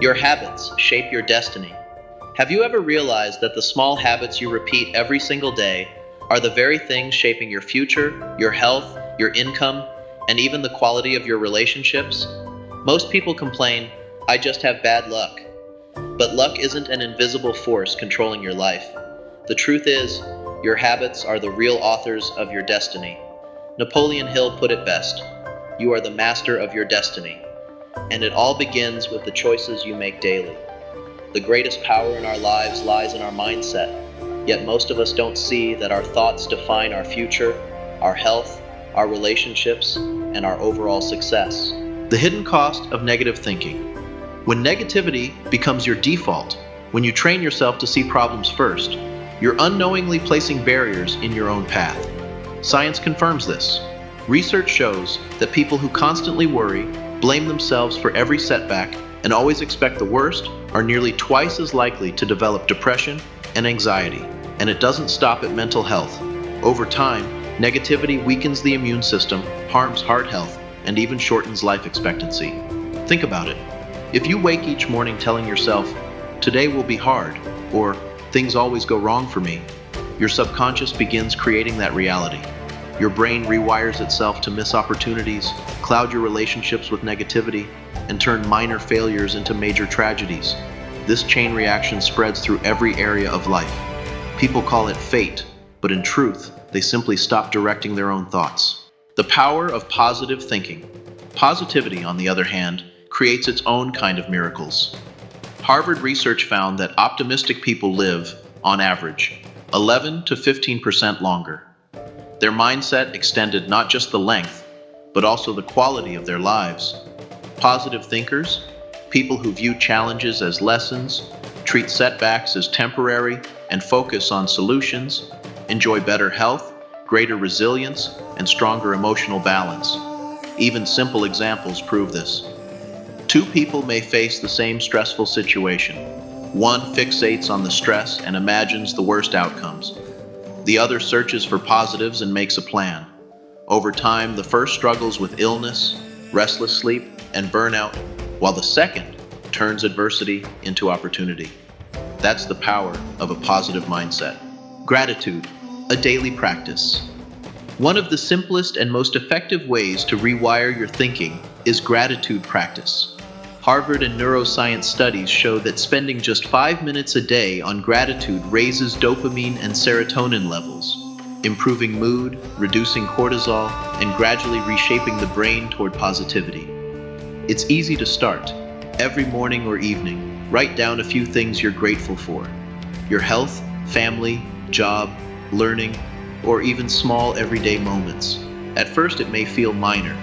Your habits shape your destiny. Have you ever realized that the small habits you repeat every single day are the very things shaping your future, your health, your income, and even the quality of your relationships? Most people complain, "I just have bad luck." But luck isn't an invisible force controlling your life. The truth is, your habits are the real authors of your destiny. Napoleon Hill put it best: "You are the master of your destiny." And it all begins with the choices you make daily. The greatest power in our lives lies in our mindset, yet most of us don't see that our thoughts define our future, our health, our relationships, and our overall success. The hidden cost of negative thinking. When negativity becomes your default, when you train yourself to see problems first, you're unknowingly placing barriers in your own path. Science confirms this. Research shows that people who constantly worry, blame themselves for every setback, and always expect the worst are nearly twice as likely to develop depression and anxiety. And it doesn't stop at mental health. Over time, negativity weakens the immune system, harms heart health, and even shortens life expectancy. Think about it. If you wake each morning telling yourself, "Today will be hard," or "Things always go wrong for me," your subconscious begins creating that reality. Your brain rewires itself to miss opportunities, cloud your relationships with negativity, and turn minor failures into major tragedies. This chain reaction spreads through every area of life. People call it fate, but in truth, they simply stop directing their own thoughts. The power of positive thinking. Positivity, on the other hand, creates its own kind of miracles. Harvard research found that optimistic people live, on average, 11 to 15% longer. Their mindset extended not just the length, but also the quality of their lives. Positive thinkers, people who view challenges as lessons, treat setbacks as temporary, and focus on solutions, enjoy better health, greater resilience, and stronger emotional balance. Even simple examples prove this. Two people may face the same stressful situation. One fixates on the stress and imagines the worst outcomes. The other searches for positives and makes a plan. Over time, the first struggles with illness, restless sleep, and burnout, while the second turns adversity into opportunity. That's the power of a positive mindset. Gratitude, a daily practice. One of the simplest and most effective ways to rewire your thinking is gratitude practice. Harvard and neuroscience studies show that spending just 5 minutes a day on gratitude raises dopamine and serotonin levels, improving mood, reducing cortisol, and gradually reshaping the brain toward positivity. It's easy to start. Every morning or evening, write down a few things you're grateful for. Your health, family, job, learning, or even small everyday moments. At first it may feel minor,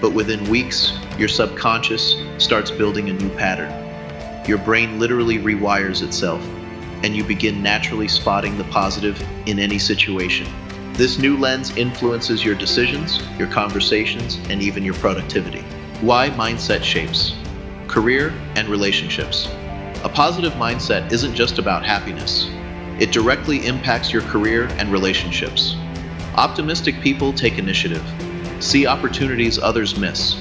but within weeks, your subconscious starts building a new pattern. Your brain literally rewires itself, and you begin naturally spotting the positive in any situation. This new lens influences your decisions, your conversations, and even your productivity. Why mindset shapes career and relationships. A positive mindset isn't just about happiness. It directly impacts your career and relationships. Optimistic people take initiative, see opportunities others miss,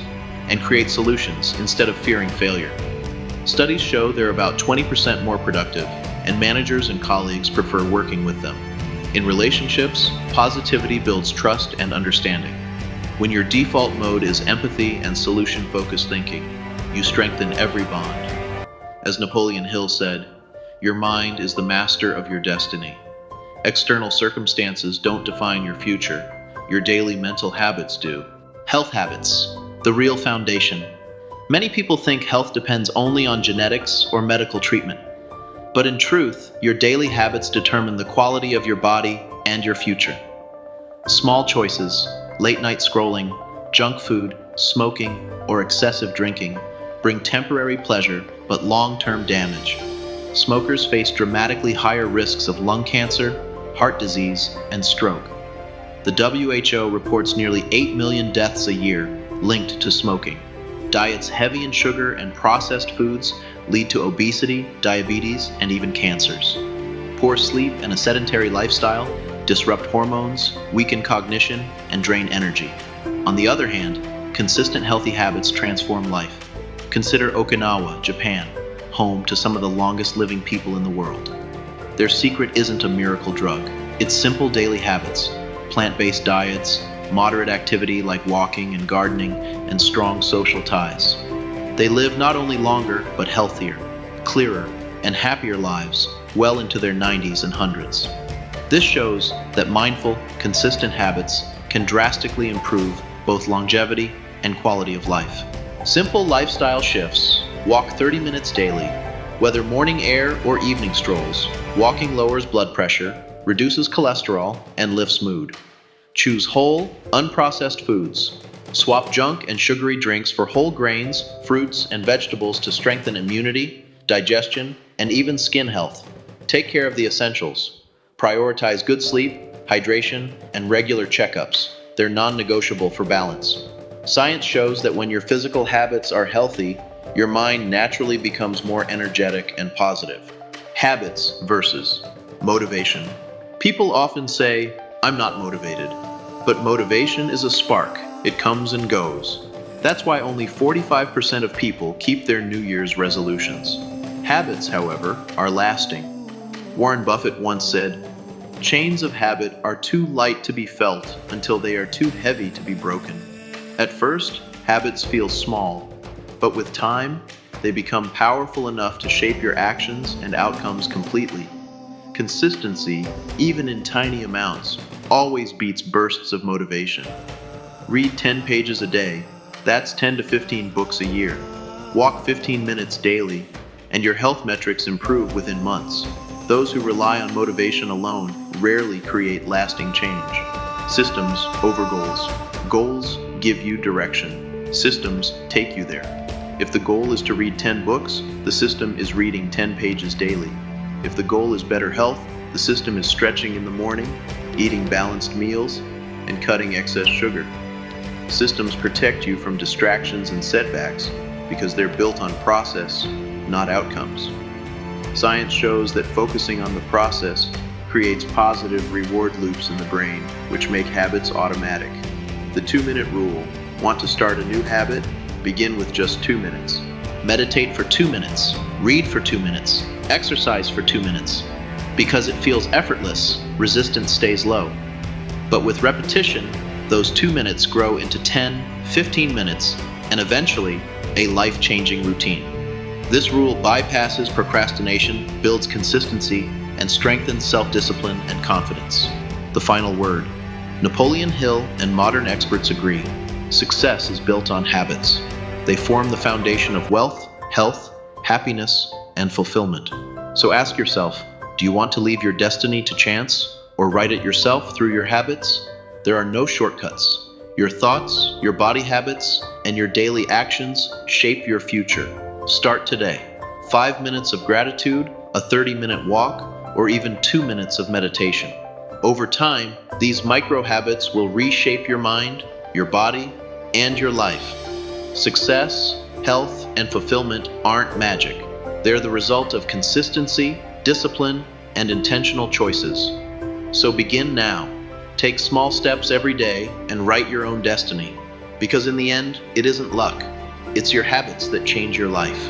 and create solutions instead of fearing failure. Studies show they're about 20% more productive, and managers and colleagues prefer working with them. In relationships, positivity builds trust and understanding. When your default mode is empathy and solution-focused thinking, you strengthen every bond. As Napoleon Hill said, "Your mind is the master of your destiny." External circumstances don't define your future. Your daily mental habits do. Health habits, the real foundation. Many people think health depends only on genetics or medical treatment. But in truth, your daily habits determine the quality of your body and your future. Small choices, late night scrolling, junk food, smoking, or excessive drinking, bring temporary pleasure but long-term damage. Smokers face dramatically higher risks of lung cancer, heart disease, and stroke. The WHO reports nearly 8 million deaths a year linked to smoking. Diets heavy in sugar and processed foods lead to obesity, diabetes, and even cancers. Poor sleep and a sedentary lifestyle disrupt hormones, weaken cognition, and drain energy. On the other hand, consistent healthy habits transform life. Consider Okinawa, Japan. home to some of the longest living people in the world. Their secret isn't a miracle drug. It's simple daily habits, plant-based diets, moderate activity like walking and gardening, and strong social ties. They live not only longer, but healthier, clearer, and happier lives well into their 90s and hundreds. This shows that mindful, consistent habits can drastically improve both longevity and quality of life. Simple lifestyle shifts. Walk 30 minutes daily. Whether morning air or evening strolls, walking lowers blood pressure, reduces cholesterol, and lifts mood. Choose whole, unprocessed foods. Swap junk and sugary drinks for whole grains, fruits, and vegetables to strengthen immunity, digestion, and even skin health. Take care of the essentials. Prioritize good sleep, hydration, and regular checkups. They're non-negotiable for balance. Science shows that when your physical habits are healthy, your mind naturally becomes more energetic and positive. Habits versus motivation. People often say, "I'm not motivated." But motivation is a spark. It comes and goes. That's why only 45% of people keep their New Year's resolutions. Habits, however, are lasting. Warren Buffett once said, "Chains of habit are too light to be felt until they are too heavy to be broken." At first, habits feel small, but with time, they become powerful enough to shape your actions and outcomes completely. Consistency, even in tiny amounts, always beats bursts of motivation. Read 10 pages a day. That's 10 to 15 books a year. Walk 15 minutes daily, and your health metrics improve within months. Those who rely on motivation alone rarely create lasting change. Systems over goals. Goals give you direction. Systems take you there. If the goal is to read 10 books, the system is reading 10 pages daily. If the goal is better health, the system is stretching in the morning, eating balanced meals, and cutting excess sugar. Systems protect you from distractions and setbacks because they're built on process, not outcomes. Science shows that focusing on the process creates positive reward loops in the brain, which make habits automatic. The 2-minute rule. Want to start a new habit? Begin with just 2 minutes. Meditate for 2 minutes. Read for 2 minutes. Exercise for 2 minutes. Because it feels effortless, resistance stays low. But with repetition, those 2 minutes grow into 10, 15 minutes, and eventually, a life-changing routine. This rule bypasses procrastination, builds consistency, and strengthens self-discipline and confidence. The final word. Napoleon Hill and modern experts agree. Success is built on habits. They form the foundation of wealth, health, happiness, and fulfillment. So ask yourself, do you want to leave your destiny to chance or write it yourself through your habits? There are no shortcuts. Your thoughts, your body habits, and your daily actions shape your future. Start today. 5 minutes of gratitude, a 30-minute walk, or even 2 minutes of meditation. Over time, these micro habits will reshape your mind, your body, and your life. Success, health, and fulfillment aren't magic. They're the result of consistency, discipline, and intentional choices. So begin now. Take small steps every day and write your own destiny. Because in the end, it isn't luck. It's your habits that change your life.